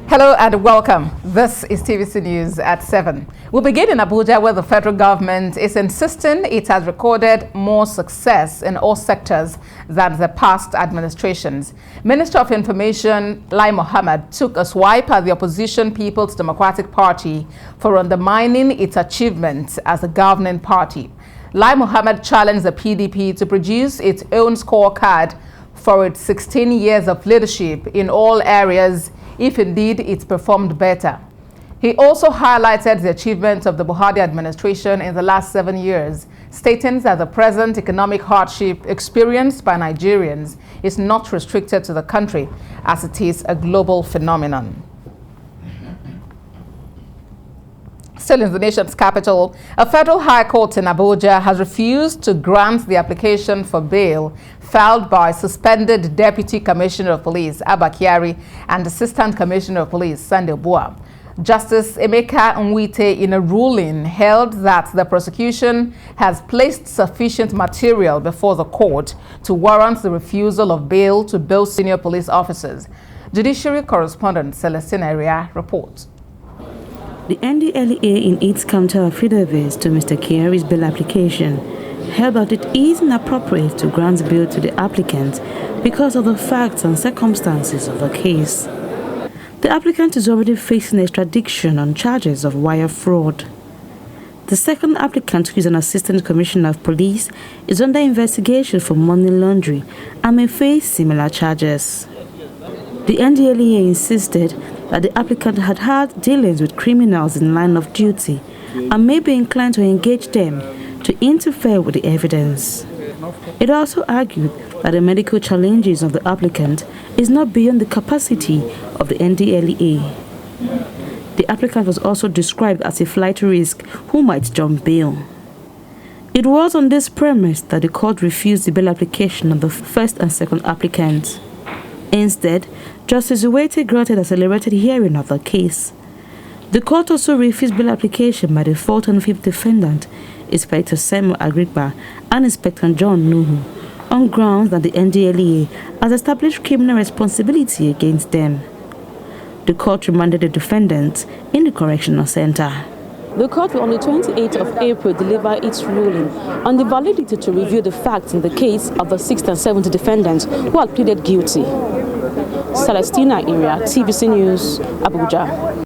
Hello and welcome. This is TVC News at 7. We'll begin in Abuja, where the federal government is insisting it has recorded more success in all sectors than the past administrations. Minister of Information Lai Mohammed took a swipe at the opposition People's Democratic Party for undermining its achievements as a governing party. Lai Mohammed challenged the PDP to produce its own scorecard for its 16 years of leadership in all areas, if indeed it's performed better. He also highlighted the achievements of the Buhari administration in the last 7 years, stating that the present economic hardship experienced by Nigerians is not restricted to the country, as it is a global phenomenon. Still in the nation's capital, a federal high court in Abuja has refused to grant the application for bail filed by suspended Deputy Commissioner of Police Apc and Assistant Commissioner of Police Sunday Bua. Justice Emeka Nwite, in a ruling, held that the prosecution has placed sufficient material before the court to warrant the refusal of bail to both senior police officers. Judiciary correspondent Celestine Area reports. The NDLEA, in its counter affidavit to Mr. Kyari's bail application, held that it is inappropriate to grant bail to the applicant because of the facts and circumstances of the case. The applicant is already facing extradition on charges of wire fraud. The second applicant, who is an Assistant Commissioner of Police, is under investigation for money laundering and may face similar charges. The NDLEA insisted that the applicant had had dealings with criminals in line of duty and may be inclined to engage them to interfere with the evidence. It also argued that the medical challenges of the applicant is not beyond the capacity of the NDLEA. The applicant was also described as a flight risk who might jump bail. It was on this premise that the court refused the bail application of the first and second applicants. Instead, Justice Nwite granted accelerated hearing of the case. The court also refused bail application by the fourth and fifth defendant, Inspector Samuel Agrippa and Inspector John Nuhu, on grounds that the NDLEA has established criminal responsibility against them. The court remanded the defendants in the correctional center. The court will on the 28th of April deliver its ruling on the validity to review the facts in the case of the 6th and 7th defendants who had pleaded guilty. Celestina Area, TVC News, Abuja.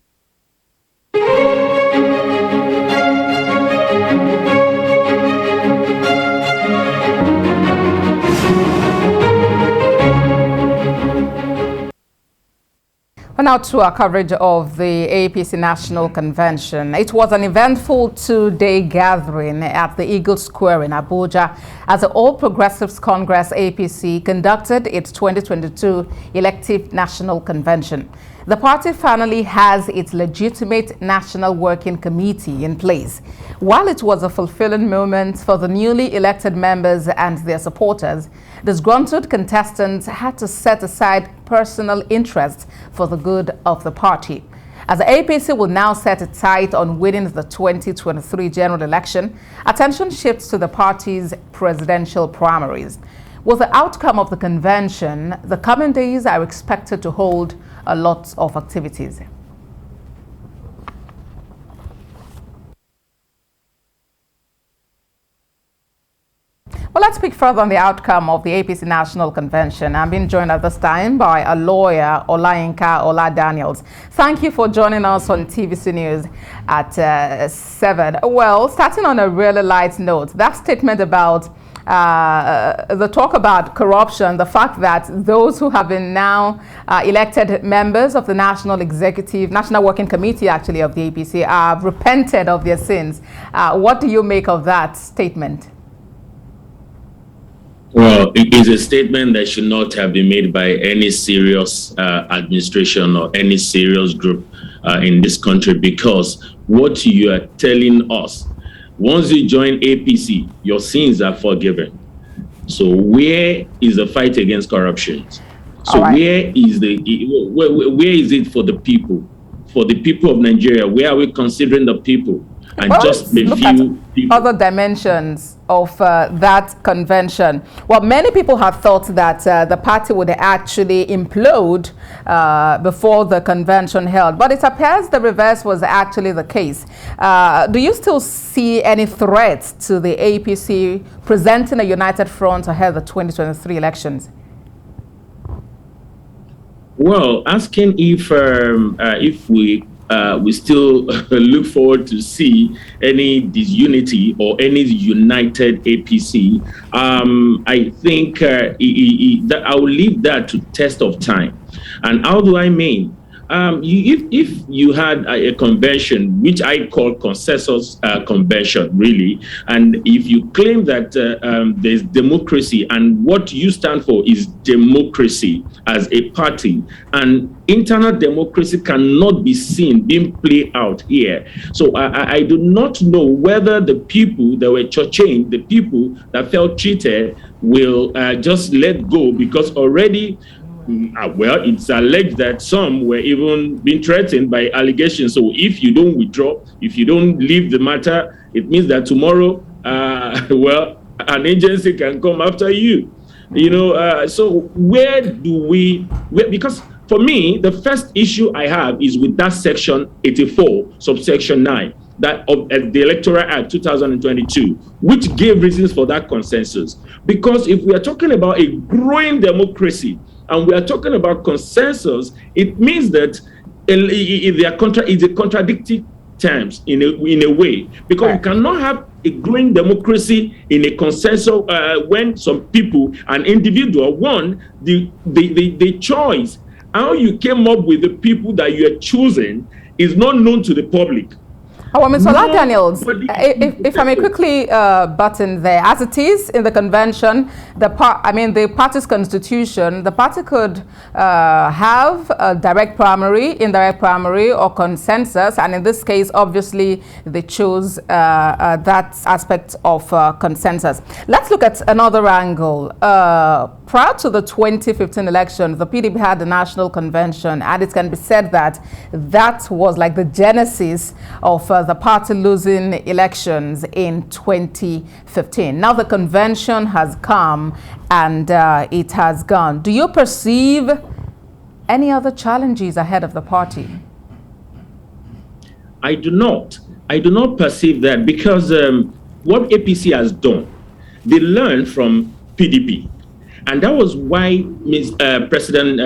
Now to our coverage of the Apc National Convention. It was an eventful two-day gathering at the Eagle Square in Abuja as the All Progressives Congress APC conducted its 2022 elective national convention. The party finally has its legitimate national working committee in place. While it was a fulfilling moment for the newly elected members and their supporters, disgruntled contestants had to set aside personal interests for the good of the party. As the APC will now set its sight on winning the 2023 general election, attention shifts to the party's presidential primaries. With the outcome of the convention, the coming days are expected to hold a lot of activities. Well, let's speak further on the outcome of the Apc National Convention. I'm being joined at this time by a lawyer, Olayinka Ola Daniels. Thank you for joining us on TVC News at 7. Well, starting on a really light note, that statement about the talk about corruption, the fact that those who have been now elected members of the National Working Committee, actually, of the APC, have repented of their sins. What do you make of that statement? Well, it is a statement that should not have been made by any serious administration or any serious group in this country, because what you are telling us, once you join APC, your sins are forgiven. So where is the fight against corruption? So right. where is it for the people? For the people of Nigeria, where are we considering the people? and Well, just a look few at people. other dimensions of that convention. Well, many people have thought that the party would actually implode before the convention held, but it appears the reverse was actually the case. Do you still see any threats to the APC presenting a united front ahead of the 2023 elections? Well, asking if we still look forward to see any disunity or any united APC, I think that I will leave that to test of time. And how do I mean? If you had a convention, which I call consensus convention, really, and if you claim that there's democracy and what you stand for is democracy as a party, and internal democracy cannot be seen being played out here. So I do not know whether the people that were chained, the people that felt cheated, will just let go, because already, well, it's alleged that some were even being threatened by allegations. So if you don't withdraw, if you don't leave the matter, it means that tomorrow, well, an agency can come after you. You know, so where do we, because for me, the first issue I have is with that section 84, subsection 9, that of the Electoral Act 2022, which gave reasons for that consensus. Because if we are talking about a growing democracy, and we are talking about consensus, it means that they are contradictory terms in a way, because right. You cannot have a growing democracy in a consensus when some people, an individual, the choice, how you came up with the people that you are choosing is not known to the public. Oh, Mr. Daniels, if I may quickly button there, as it is in the convention, the party's constitution, the party could have a direct primary, indirect primary, or consensus, and in this case, obviously, they chose that aspect of consensus. Let's look at another angle. Prior to the 2015 election, the PDP had the National Convention, and it can be said that that was like the genesis of the party losing elections in 2015. Now the convention has come and it has gone. Do you perceive any other challenges ahead of the party? I do not. I do not perceive that, because what APC has done, they learned from PDP. And that was why President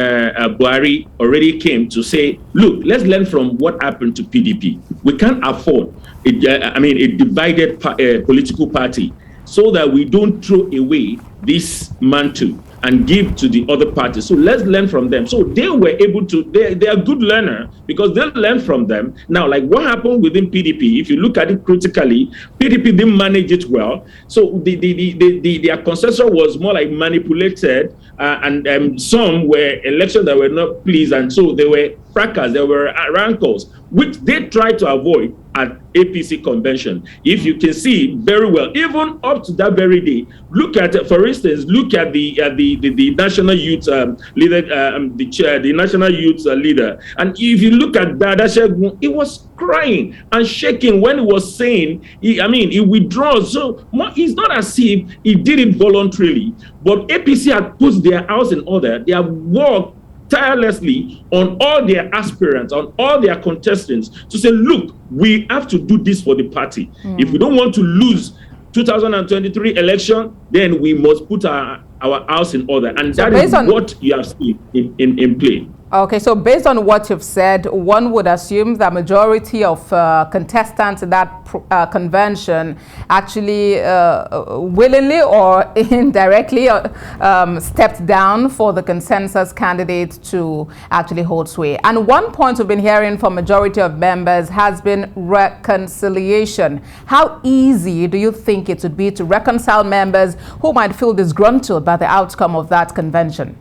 Buhari already came to say, look, let's learn from what happened to PDP. We can't afford a divided political party, so that we don't throw away this mantle and give to the other party. So let's learn from them. So they were able to, they are good learner, because they learn from them. Now, like what happened within PDP, if you look at it critically, PDP didn't manage it well. So their consensus was more like manipulated, and some were elections that were not pleased, and so they were fracas, there were rankles, which they tried to avoid at APC convention. If you can see very well, even up to that very day, look at, for instance, look at the national youth leader, the national youth leader, and if you look at that, he was crying and shaking when he was saying, he withdraws. So it's not as if he did it voluntarily, but APC had put their house in order. They have worked tirelessly on all their aspirants, on all their contestants, to say, look, we have to do this for the party. If we don't want to lose 2023 election, then we must put our house in order. And so that is what you have seen in play. Okay, so based on what you've said, one would assume the majority of contestants in that convention actually willingly or indirectly stepped down for the consensus candidate to actually hold sway. And one point we've been hearing from majority of members has been reconciliation. How easy do you think it would be to reconcile members who might feel disgruntled by the outcome of that convention?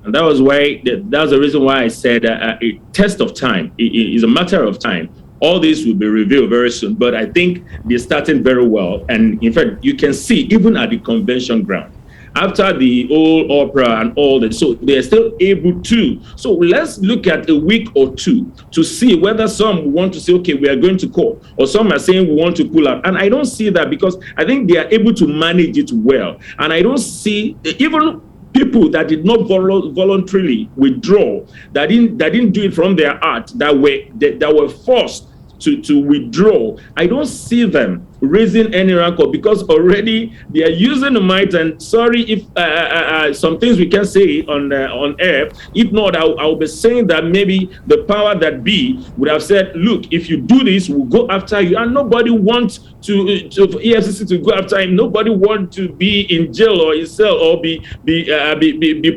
And that was the reason why I said a test of time. It is a matter of time. All this will be revealed very soon, but I think they're starting very well. And in fact, you can see even at the convention ground, after the old opera and all that. So they're still able to. So let's look at a week or two to see whether some want to say, okay, we are going to court, or some are saying we want to pull out. And I don't see that, because I think they are able to manage it well. And I don't see even people that did not voluntarily withdraw, that didn't do it from their heart, that were forced to withdraw. I don't see them raising any rancor, because already they are using the might. And sorry if some things we can say on air. If not, I'll be saying that maybe the power that be would have said, look, if you do this, we'll go after you. And nobody wants to EFCC to go after him. Nobody wants to be in jail or in cell or be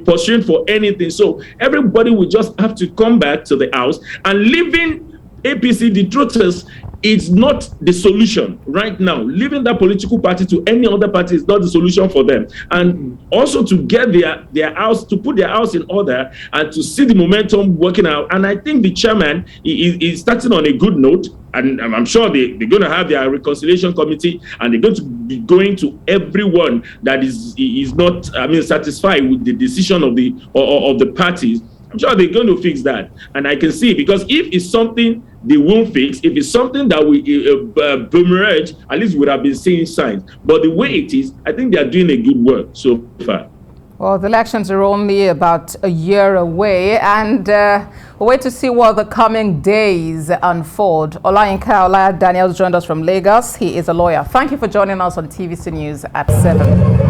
pursued for anything. So everybody will just have to come back to the house. And leaving APC, the truth is not the solution right now. Leaving that political party to any other party is not the solution for them. And also to get their house, to put their house in order and to see the momentum working out. And I think the chairman is starting on a good note. And I'm sure they're going to have their reconciliation committee, and they're going to be going to everyone that is not, satisfied with the decision of the parties. I'm sure they're going to fix that. And I can see, because if it's something they won't fix, if it's something that will boomerang, at least we would have been seeing signs. But the way it is, I think they are doing a good work so far. Well, the elections are only about a year away, and we'll wait to see what the coming days unfold. Olayinka Daniels joined us from Lagos. He is a lawyer. Thank you for joining us on TVC News at 7.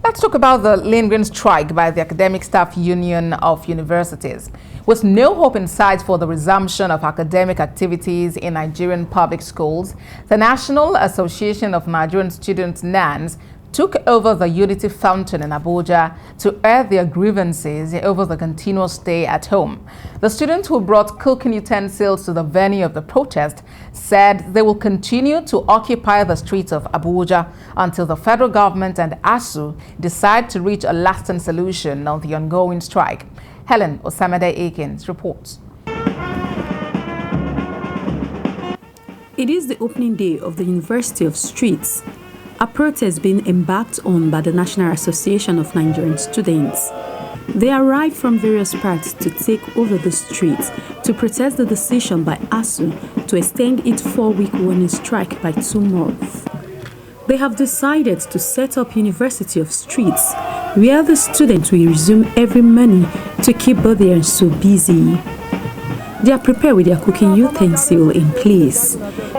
Let's talk about the lingering strike by the Academic Staff Union of Universities. With no hope in sight for the resumption of academic activities in Nigerian public schools, the National Association of Nigerian Students, NANS, took over the Unity Fountain in Abuja to air their grievances over the continuous stay at home. The students who brought cooking utensils to the venue of the protest said they will continue to occupy the streets of Abuja until the federal government and ASU decide to reach a lasting solution on the ongoing strike. Helen Osamede Akins reports. It is the opening day of the University of Streets, a protest being embarked on by the National Association of Nigerian Students. They arrived from various parts to take over the streets to protest the decision by ASU to extend its 4-week warning strike by 2 months. They have decided to set up University of Streets, where the students will resume every morning to keep both their so busy. They are prepared with their cooking utensil in place.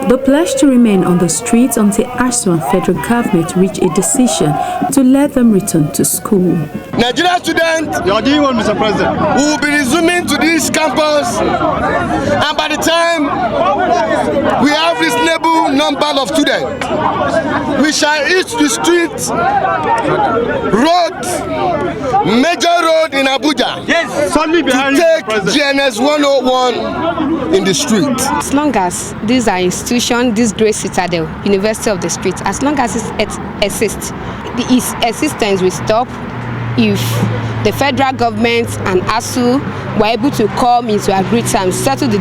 They pledge to remain on the streets until ASU and federal government reach a decision to let them return to school. Nigerian students, you are doing well, Mr. President. We will be resuming to this campus, and by the time we have reasonable number of students, we shall reach the streets, major road in Abuja. Yes, solely behind to take GNS 101 in the street. As long as these are institutions, this great citadel, University of the Street, as long as it exists, its existence will stop if the federal government and ASU were able to come into agreed terms, settle the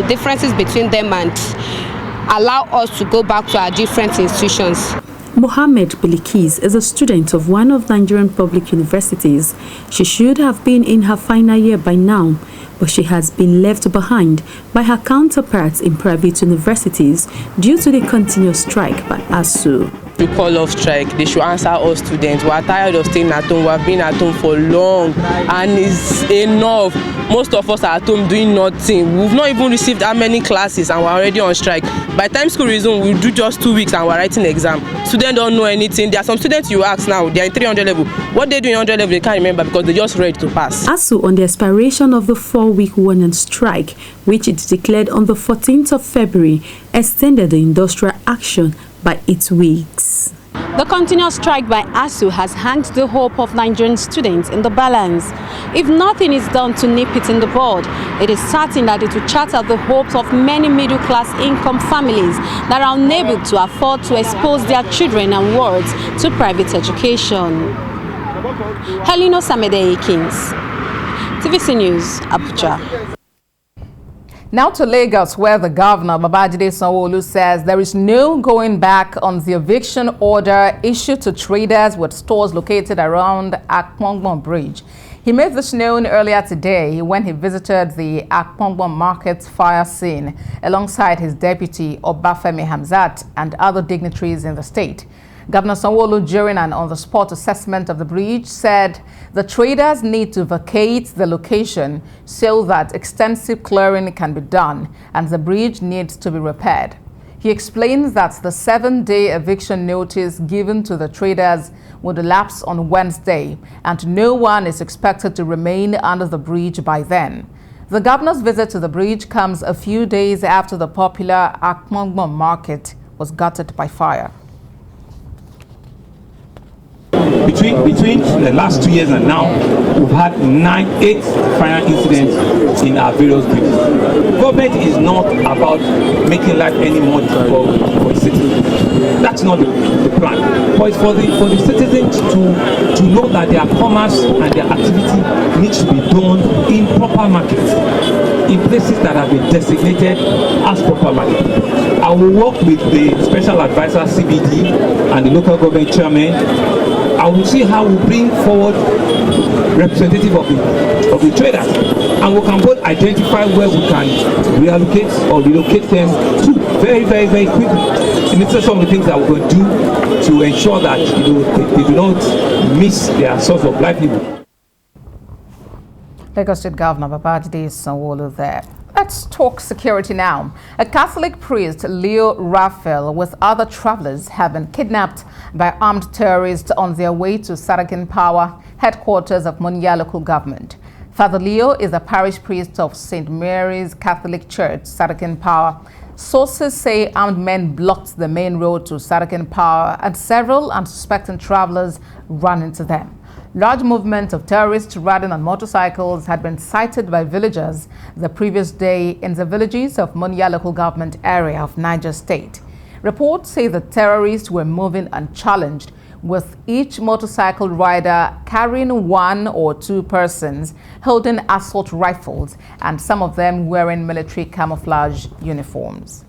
differences between them, and allow us to go back to our different institutions. Mohammed Bilikis is a student of one of Nigerian public universities. She should have been in her final year by now, but she has been left behind by her counterparts in private universities due to the continuous strike by ASU. We call off strike. They should answer us students. We are tired of staying at home. We have been at home for long, and it's enough. Most of us are at home doing nothing. We've not even received how many classes, and we're already on strike. By the time school resumes, we'll do just 2 weeks and we're writing exam. Students don't know anything. There are some students you ask now, they are in 300 level. What they do in 100 level, they can't remember because they just ready to pass. ASU, on the expiration of the 4-week warning strike, which it declared on the 14th of February, extended the industrial action by 8 weeks. The continuous strike by ASU has hanged the hope of Nigerian students in the balance. If nothing is done to nip it in the bud, it is certain that it will shatter the hopes of many middle-class income families that are unable to afford to expose their children and wards to private education. Heleno Samede Akins, TVC News, Abuja. Now to Lagos, where the governor, Babajide Sanwo-Olu, says there is no going back on the eviction order issued to traders with stores located around Akpongbon Bridge. He made this known earlier today when he visited the Akpongbon Market fire scene alongside his deputy, Obafemi Hamzat, and other dignitaries in the state. Governor Sanwo-Olu, during an on-the-spot assessment of the bridge, said the traders need to vacate the location so that extensive clearing can be done and the bridge needs to be repaired. He explains that the 7-day eviction notice given to the traders would elapse on Wednesday and no one is expected to remain under the bridge by then. The governor's visit to the bridge comes a few days after the popular Akpongbon Market was gutted by fire. Between the last 2 years and now, we've had 8 fire incidents in our various bridges. Government is not about making life any more difficult for its citizens. That's not the plan. But it's for the citizens to know that their commerce and their activity needs to be done in proper markets, in places that have been designated as proper markets. I will work with the special advisor CBD and the local government chairman. I will see how we bring forward representative of the traders, and we can both identify where we can reallocate or relocate them to very, very, very quickly. And these are some of the things that we're going to do to ensure that they do not miss their source of livelihood. Lagos State Governor Babajide Sanwo-Olu there. Let's talk security now. A Catholic priest, Leo Raphael, with other travelers have been kidnapped by armed terrorists on their way to Sarakin Power, headquarters of Munya local government. Father Leo is a parish priest of St. Mary's Catholic Church, Sarakin Power. Sources say armed men blocked the main road to Sarakin Power and several unsuspecting travelers ran into them. Large movement of terrorists riding on motorcycles had been sighted by villagers the previous day in the villages of Munya local government area of Naija State. Reports say the terrorists were moving unchallenged, with each motorcycle rider carrying 1 or 2 persons holding assault rifles and some of them wearing military camouflage uniforms.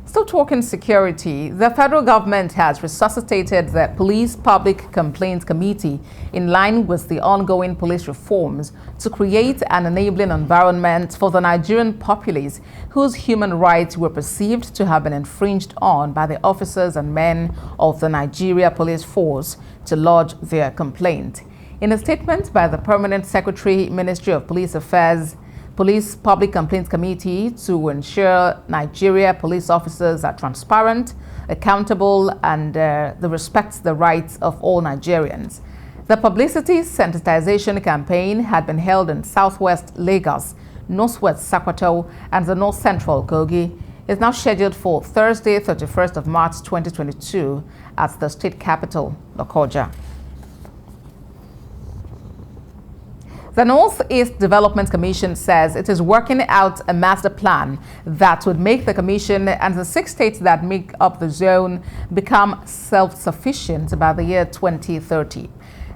Still talking security, the federal government has resuscitated the Police Public Complaints Committee in line with the ongoing police reforms to create an enabling environment for the Nigerian populace whose human rights were perceived to have been infringed on by the officers and men of the Nigeria Police Force to lodge their complaint. In a statement by the Permanent Secretary, Ministry of Police Affairs, Police Public Complaints Committee to ensure Nigeria police officers are transparent, accountable, and they respect the rights of all Nigerians. The publicity sensitization campaign had been held in southwest Lagos, northwest Sokoto, and the north central Kogi. It's now scheduled for Thursday, 31st of March 2022 at the state capital, Lokoja. The Northeast Development Commission says it is working out a master plan that would make the commission and the 6 states that make up the zone become self-sufficient by the year 2030.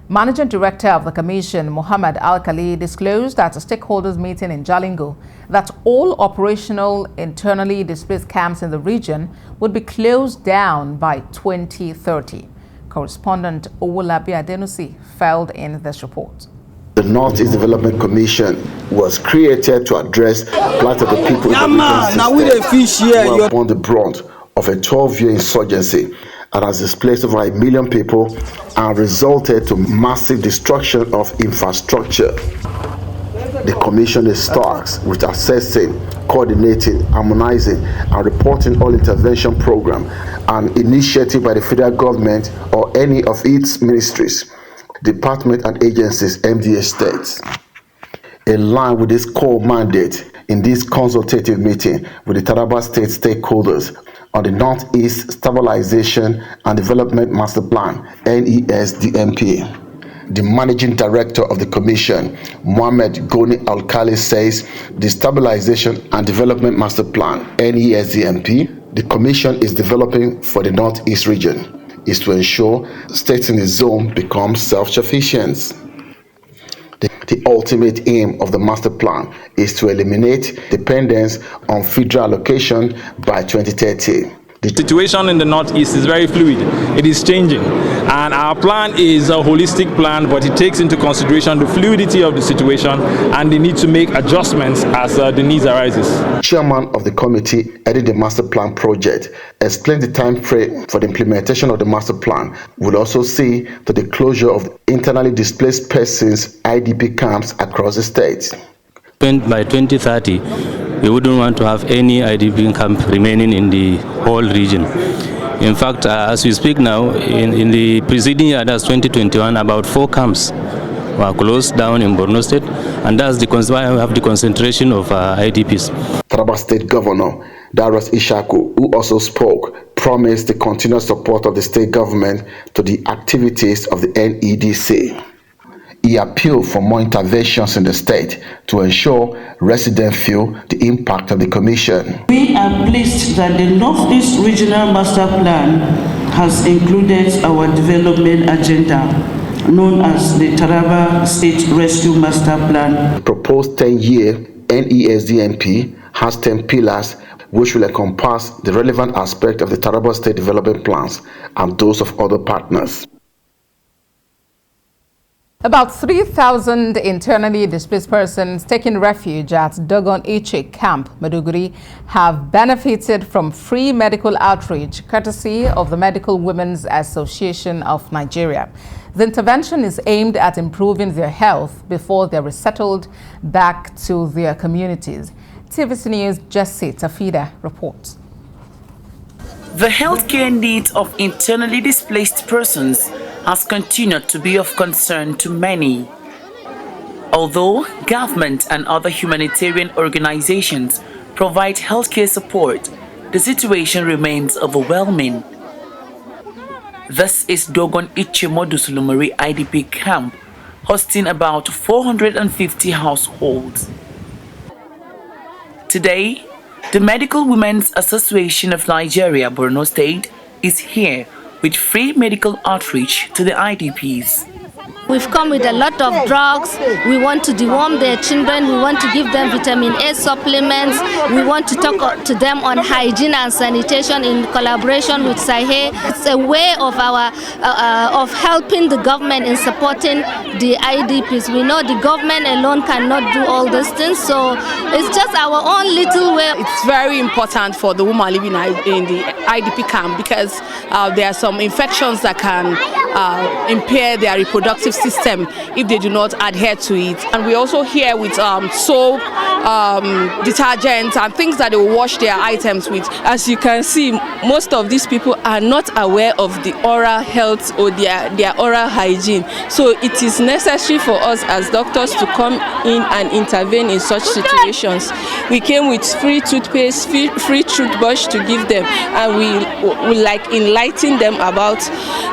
Managing Director of the Commission, Muhammad Al-Khali, disclosed at a stakeholders meeting in Jalingo that all operational internally displaced camps in the region would be closed down by 2030. Correspondent Owolabi Adenusi filed in this report. The Northeast Development Commission was created to address plight of the people who are upon the brunt of a 12-year insurgency and has displaced over 1 million people and resulted to massive destruction of infrastructure. The Commission is tasked with assessing, coordinating, harmonizing, and reporting all intervention program and initiative by the federal government or any of its ministries, department and agencies, MDA states. In line with this core mandate, in this consultative meeting with the Taraba State stakeholders on the Northeast Stabilization and Development Master Plan, NESDMP, the Managing Director of the Commission, Mohammed Goni Alkali, says the Stabilization and Development Master Plan, NESDMP, the Commission is developing for the Northeast region is to ensure states in the zone become self-sufficient. The ultimate aim of the master plan is to eliminate dependence on federal allocation by 2030. The situation in the Northeast is very fluid. It is changing. And our plan is a holistic plan, but it takes into consideration the fluidity of the situation and the need to make adjustments as the needs arises. Chairman of the committee heading the master plan project explained the time frame for the implementation of the master plan will also see to the closure of internally displaced persons IDP camps across the state. By 2030, we wouldn't want to have any IDP camp remaining in the whole region. In fact, as we speak now, in the preceding year, that's 2021, about 4 camps were closed down in Borno State, and that's why we have the concentration of IDPs. Taraba State Governor Darius Ishaku, who also spoke, promised the continuous support of the state government to the activities of the NEDC. He appealed for more interventions in the state to ensure residents feel the impact of the commission. We are pleased that the Northeast Regional Master Plan has included our development agenda, known as the Taraba State Rescue Master Plan. The proposed 10-year NESDMP has 10 pillars which will encompass the relevant aspect of the Taraba State development plans and those of other partners. About 3,000 internally displaced persons taking refuge at Dogon Iche Camp, Maiduguri, have benefited from free medical outreach courtesy of the Medical Women's Association of Nigeria. The intervention is aimed at improving their health before they're resettled back to their communities. TVC News' Jesse Tafida reports. The healthcare needs of internally displaced persons has continued to be of concern to many. Although government and other humanitarian organizations provide healthcare support, the situation remains overwhelming. This is Dogon Iche Modusulumari IDP camp, hosting about 450 households. Today, the Medical Women's Association of Nigeria, Borno State, is here with free medical outreach to the IDPs. We've come with a lot of drugs. We want to deworm their children. We want to give them vitamin A supplements. We want to talk to them on hygiene and sanitation in collaboration with SAHE. It's a way of of helping the government in supporting the IDPs. We know the government alone cannot do all these things, so it's just our own little way. It's very important for the woman living in the IDP camp because there are some infections that can impair their reproductive system if they do not adhere to it. And we're also here with soap, detergents and things that they will wash their items with. As you can see, most of these people are not aware of the oral health or their oral hygiene. So it is necessary for us as doctors to come in and intervene in such situations. We came with free toothpaste, free toothbrush to give them, and we like enlighten them about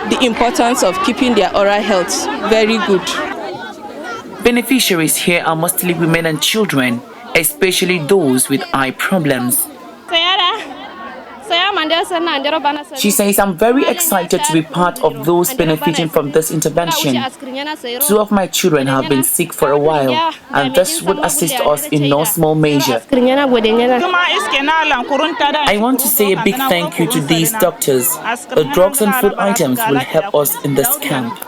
the importance of keeping their oral health very good. Beneficiaries here are mostly women and children, especially those with eye problems. She says, "I'm very excited to be part of those benefiting from this intervention. 2 of my children have been sick for a while, and this would assist us in no small measure. I want to say a big thank you to these doctors. The drugs and food items will help us in this camp."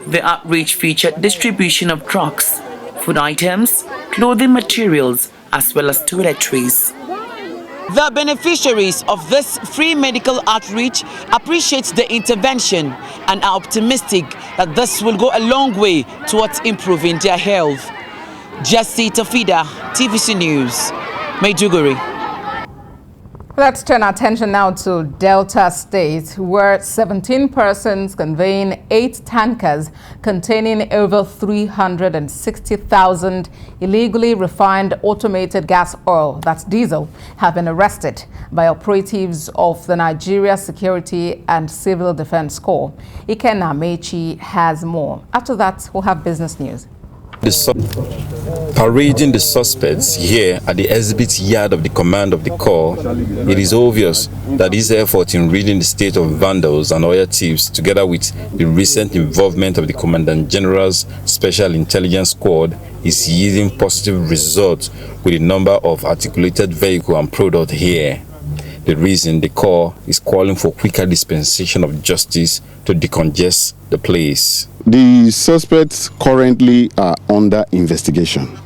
The outreach featured distribution of drugs, food items, clothing materials, as well as toiletries. The beneficiaries of this free medical outreach appreciate the intervention and are optimistic that this will go a long way towards improving their health. Jesse Tafida, TVC News, Maiduguri. Let's turn our attention now to Delta State, where 17 persons conveying 8 tankers containing over 360,000 illegally refined automated gas oil, that's diesel, have been arrested by operatives of the Nigeria Security and Civil Defense Corps. Ikenna Mechi has more. After that, we'll have business news. Parading the suspects here at the exhibit yard of the command of the Corps, it is obvious that this effort in ridding the state of vandals and oil thieves, together with the recent involvement of the Commandant General's Special Intelligence Squad, is yielding positive results with the number of articulated vehicles and products here. The reason the Corps is calling for quicker dispensation of justice to decongest the place. The suspects currently are under investigation,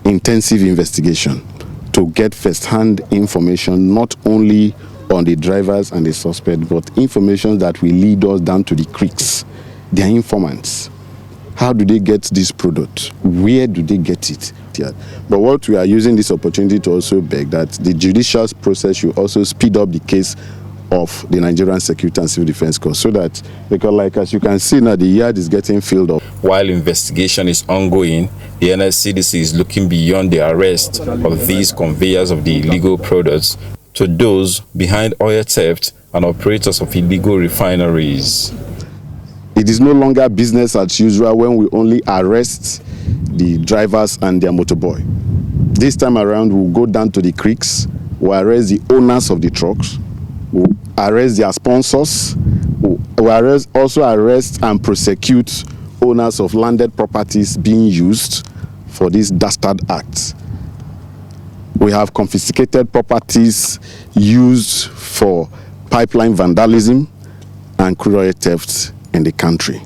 intensive investigation, to get first-hand information not only on the drivers and the suspect, but information that will lead us down to the creeks, their informants. How do they get this product? Where do they get it? But what we are using this opportunity to also beg that the judicial process should also speed up the case of the Nigerian Security and Civil Defense Corps, so that, because like as you can see now, the yard is getting filled up. While investigation is ongoing, the NSCDC is looking beyond the arrest of these conveyors of the illegal products to those behind oil theft and operators of illegal refineries. It is no longer business as usual when we only arrest the drivers and their motorboy. This time around, we'll go down to the creeks, we'll arrest the owners of the trucks, we'll arrest their sponsors, we'll also arrest and prosecute owners of landed properties being used for these dastard acts. We have confiscated properties used for pipeline vandalism and crude oil theft in the country.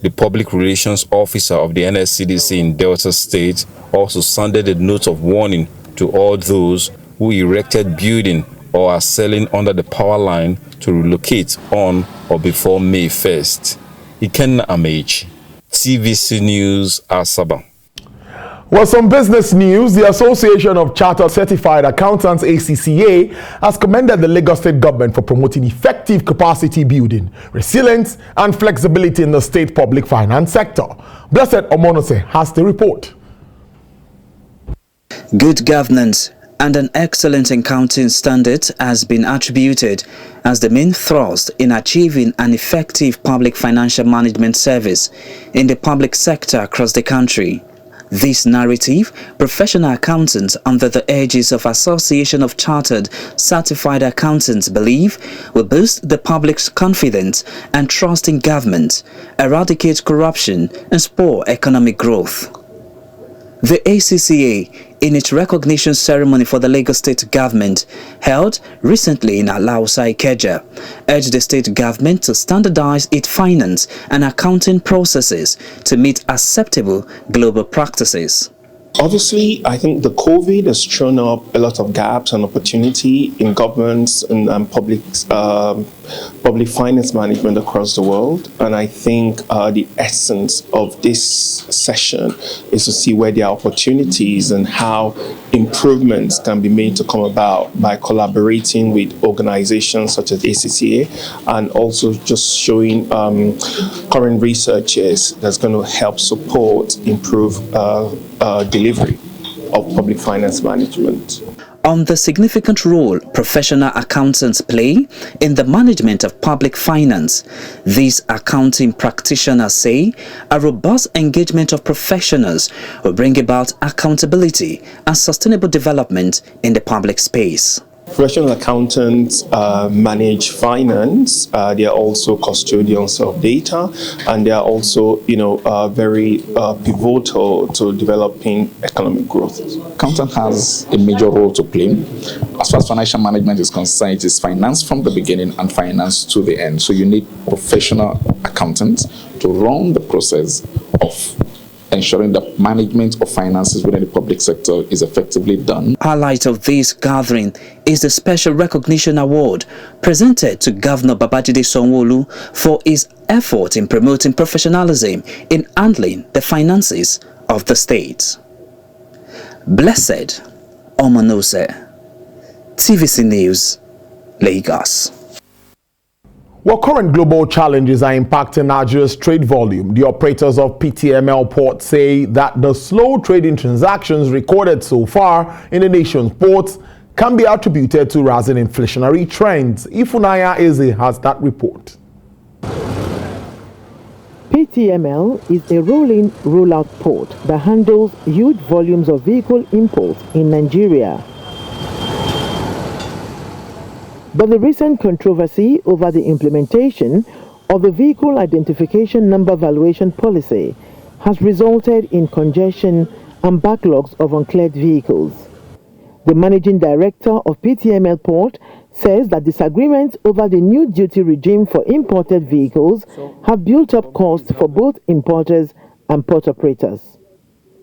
The public relations officer of the NSCDC in Delta State also sounded a note of warning to all those who erected building or are selling under the power line to relocate on or before May 1st. Ikenna Amechi, TVC News, Asaba. Well, some business news. The Association of Chartered Certified Accountants, ACCA, has commended the Lagos State government for promoting effective capacity building, resilience, and flexibility in the state public finance sector. Blessed Omonose has the report. Good governance and an excellent accounting standard has been attributed as the main thrust in achieving an effective public financial management service in the public sector across the country. This narrative, professional accountants under the aegis of Association of Chartered Certified Accountants believe will boost the public's confidence and trust in government, eradicate corruption, and spur economic growth. The ACCA, in its recognition ceremony for the Lagos State government held recently in Alausa, Ikeja, urged the state government to standardize its finance and accounting processes to meet acceptable global practices. Obviously, I think the COVID has thrown up a lot of gaps and opportunity in governance and public finance management across the world. And I think the essence of this session is to see where there are opportunities and how improvements can be made to come about by collaborating with organizations such as ACCA, and also just showing current researches that's going to help support, improve delivery of public finance management. On the significant role professional accountants play in the management of public finance, these accounting practitioners say a robust engagement of professionals will bring about accountability and sustainable development in the public space. Professional accountants manage finance. They are also custodians of data, and they are also, very pivotal to developing economic growth. Accountant has a major role to play. As far as financial management is concerned, it is finance from the beginning and finance to the end. So you need professional accountants to run the process of ensuring that management of finances within the public sector is effectively done. Highlight of this gathering is the Special Recognition Award presented to Governor Babajide Sanwo-Olu for his effort in promoting professionalism in handling the finances of the state. Blessed Omonose, TVC News, Lagos. While current global challenges are impacting Nigeria's trade volume, the operators of PTML ports say that the slow trading transactions recorded so far in the nation's ports can be attributed to rising inflationary trends. Ifunanya Eze has that report. PTML is a rolling rollout port that handles huge volumes of vehicle imports in Nigeria. But the recent controversy over the implementation of the Vehicle Identification Number Valuation Policy has resulted in congestion and backlogs of uncleared vehicles. The managing director of PTML Port says that disagreements over the new duty regime for imported vehicles have built up costs for both importers and port operators.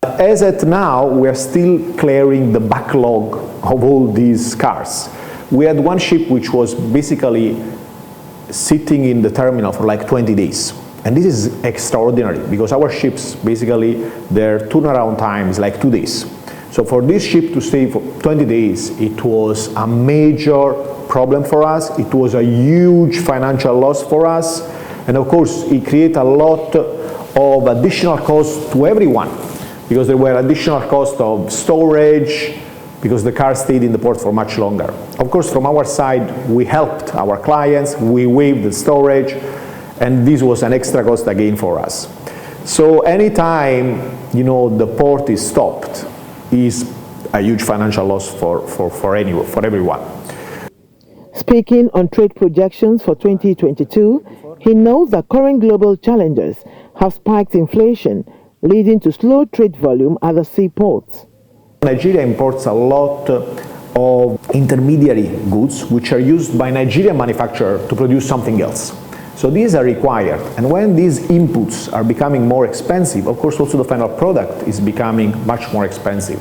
As at now, we are still clearing the backlog of all these cars. We had one ship which was basically sitting in the terminal for like 20 days. And this is extraordinary because our ships, basically, their turnaround time is like 2 days. So for this ship to stay for 20 days, it was a major problem for us. It was a huge financial loss for us. And of course, it created a lot of additional costs to everyone because there were additional costs of storage, because the car stayed in the port for much longer. Of course, from our side, we helped our clients, we waived the storage, and this was an extra cost again for us. So anytime, the port is stopped, is a huge financial loss for everyone. Speaking on trade projections for 2022, he knows that current global challenges have spiked inflation, leading to slow trade volume at the seaports. Nigeria imports a lot of intermediary goods which are used by Nigerian manufacturers to produce something else. So these are required, and when these inputs are becoming more expensive, of course also the final product is becoming much more expensive.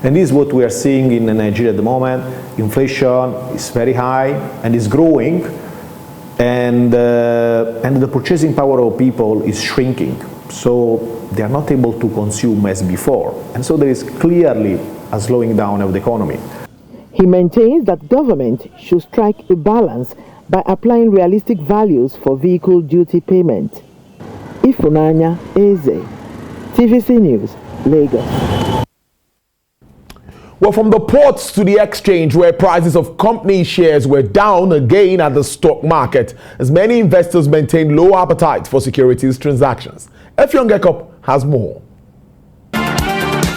And this is what we are seeing in Nigeria at the moment. Inflation is very high and is growing, and the purchasing power of people is shrinking. So they are not able to consume as before. And so there is clearly a slowing down of the economy. He maintains that government should strike a balance by applying realistic values for vehicle duty payment. Ifunanya Eze, TVC News, Lagos. Well, from the ports to the exchange, where prices of company shares were down again at the stock market, as many investors maintain low appetite for securities transactions. Effiong Gekop has more.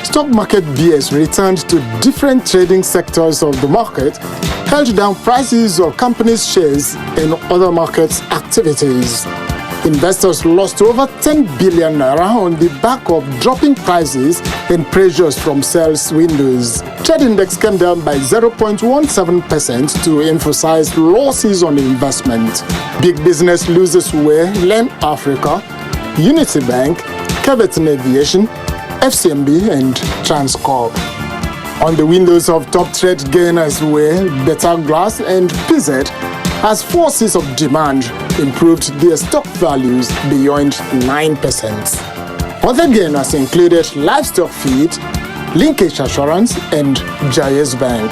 Stock market bears returned to different trading sectors of the market, held down prices of companies' shares in other markets' activities. Investors lost over 10 billion naira on the back of dropping prices and pressures from sales windows. Trade index came down by 0.17% to emphasize losses on investment. Big business losers were Len Africa, Unity Bank, Keveton Aviation, FCMB and Transcorp. On the windows of top trade gainers were Better Glass and PZ, as forces of demand improved their stock values beyond 9%. Other gainers included Livestock Feed, Linkage Assurance and Jayes Bank.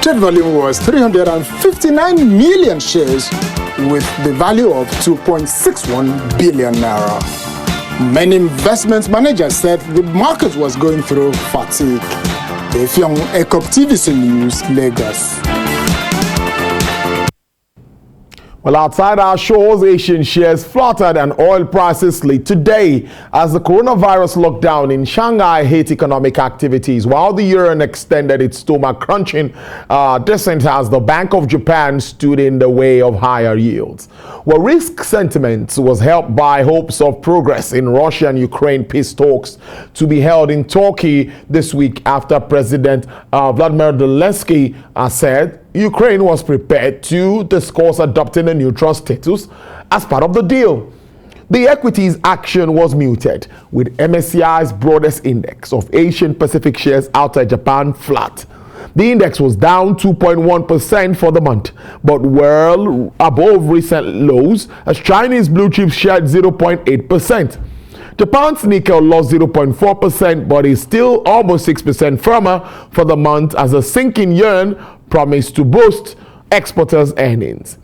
Trade volume was 359 million shares with the value of 2.61 billion naira. Many investment managers said the market was going through fatigue. Effiong Gekop, TVC News, Lagos. Well, outside our shores, Asian shares fluttered and oil prices slid today as the coronavirus lockdown in Shanghai hit economic activities, while the yuan extended its stomach-crunching descent as the Bank of Japan stood in the way of higher yields. Well, risk sentiment was helped by hopes of progress in Russia and Ukraine peace talks to be held in Turkey this week after President Vladimir Zelensky said Ukraine was prepared to discuss adopting a neutral status as part of the deal. The equities action was muted, with MSCI's broadest index of Asian Pacific shares outside Japan flat. The index was down 2.1% for the month, but well above recent lows as Chinese blue chips shared 0.8%. Japan's Nikkei lost 0.4%, but is still almost 6% firmer for the month as a sinking yuan promised to boost exporters' earnings.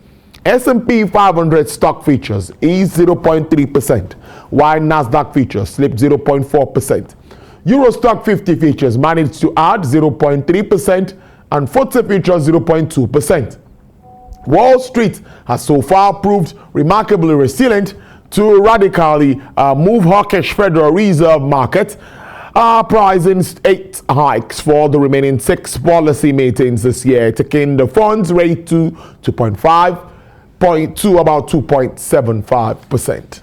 S&P 500 stock futures eased 0.3%, while Nasdaq futures slipped 0.4%. Euro stock 50 futures managed to add 0.3% and FTSE futures 0.2%. Wall Street has so far proved remarkably resilient, to radically move hawkish Federal Reserve market, pricing 8 hikes for the remaining 6 policy meetings this year, taking the funds rate to 2.5 to about 2.75%.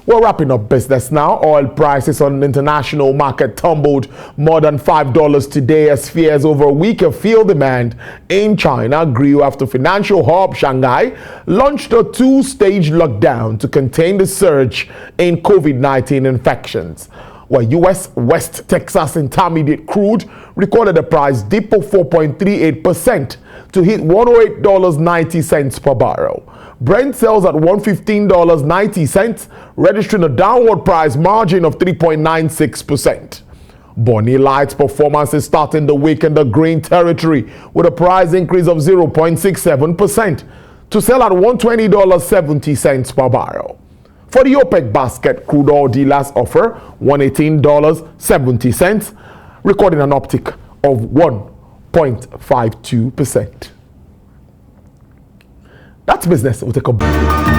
We're wrapping up business now. Oil prices on the international market tumbled more than $5 today as fears over weaker fuel demand in China grew after financial hub Shanghai launched a 2-stage lockdown to contain the surge in COVID-19 infections. While U.S. West Texas Intermediate crude recorded a price dip of 4.38% to hit $108.90 per barrel. Brent sells at $115.90, registering a downward price margin of 3.96%. Bonnie Light's performance is starting the week in the green territory with a price increase of 0.67% to sell at $120.70 per barrel. For the OPEC basket, crude oil dealers offer $118.70, recording an uptick of 1.52%. That's business. We'll take a break.